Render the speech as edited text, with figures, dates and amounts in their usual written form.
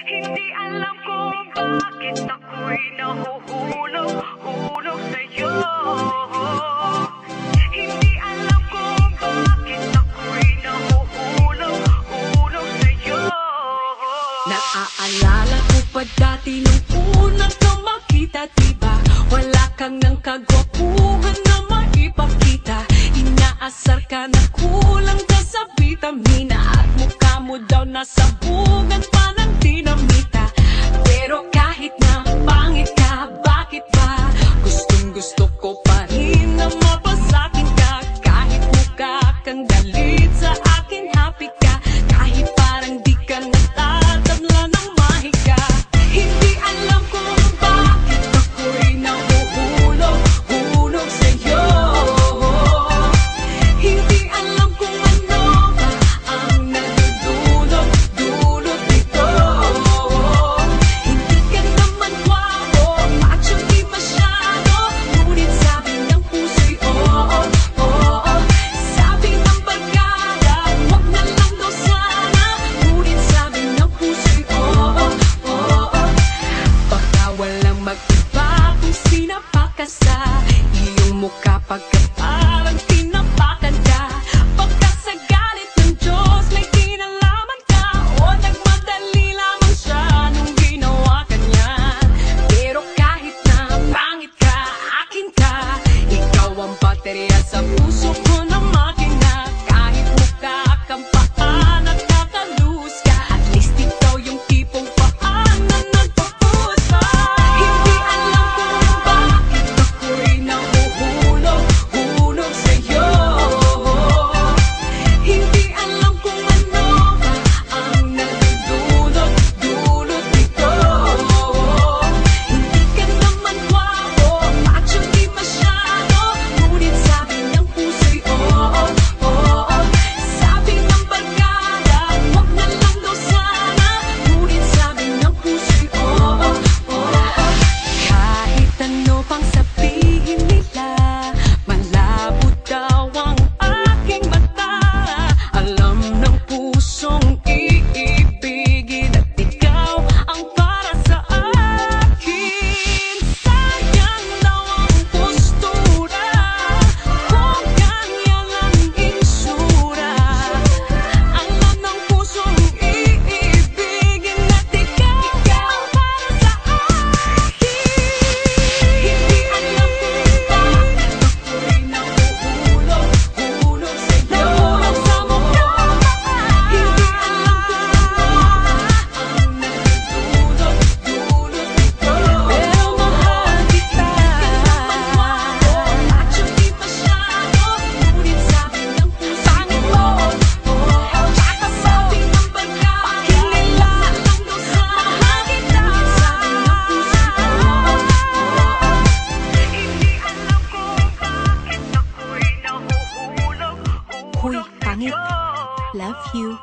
Hindi alam kung bakit ako'y nahuhulog sa'yo. Hindi alam kung bakit ako'y nahuhulog sa'yo. Naaalala ko pa dati nung unang ka makita, diba? Wala kang nang kagwapuhan na maipakita. Inaasar ka na kulang ka sa vitamina, at mukha mo daw nasa bugan pa ng dinamita. Pero kahit na pangit ka, bakit ba gustong gusto ko pa rin na mapasakin ka? Kahit mukha kang galit, sa akin happy ka. Kahit parang di ka natatabla ng mahika. Hindi alam kung bakit ako'y nahuhulog sa'yo. Hindi alam kung ano ba ang nagdudulot nito. Hindi ka naman gwapo, macho di masyado, ngunit sabi ng puso'y oo. Sabi ng barkada, wag na lang daw sana, ngunit sabi ng puso'y oo. Baka walang mag-iba kung sinapak ka sa iyong mukha, pagka parang tinapakan ka. Baka sa galit ng Diyos may kinalaman ka, o nagmadali lamang siya nung ginawa ka niya. Pero kahit na pangit ka, akin ka. Ikaw ang baterya sa puso ko na makina. Kahit mukha kang paan at kakalus ka, at least ikaw yung tipong paan na nagpapush pa. Hindi alam kung bakit ako'y nahuhulog sa'yo. Hindi alam kung ano ba ang nagdudulot nito. Hindi ka naman gwapo, macho di masyado, ngunit sabi ng puso'y oo. Sabi ng barkada, wag na lang daw sana, ngunit sabi ng puso'y oo. Kahit ano pang sabihin nila, malabo daw ang aking mata. Alam ng pusong iibigin, at ikaw ang para sa akin. Sayang daw ang postura, kung ganyan ang insura. Alam ng pusong iibigin, at ikaw ang para sa akin. Hindi alam kung bakit ako'y nahuhulog sa'yo. Sa mukha, hindi alam kung ano ang nagdudulot nito. Pero mahal kita. Macho di masyado, ngunit sabi ng puso mo. Tsaka sabi ng barkada, hindi lang daw sana, ngunit sabi ng puso mo. Hindi alam kung bakit ako'y nahuhulog Huy, pangit. sa'yo. Love you.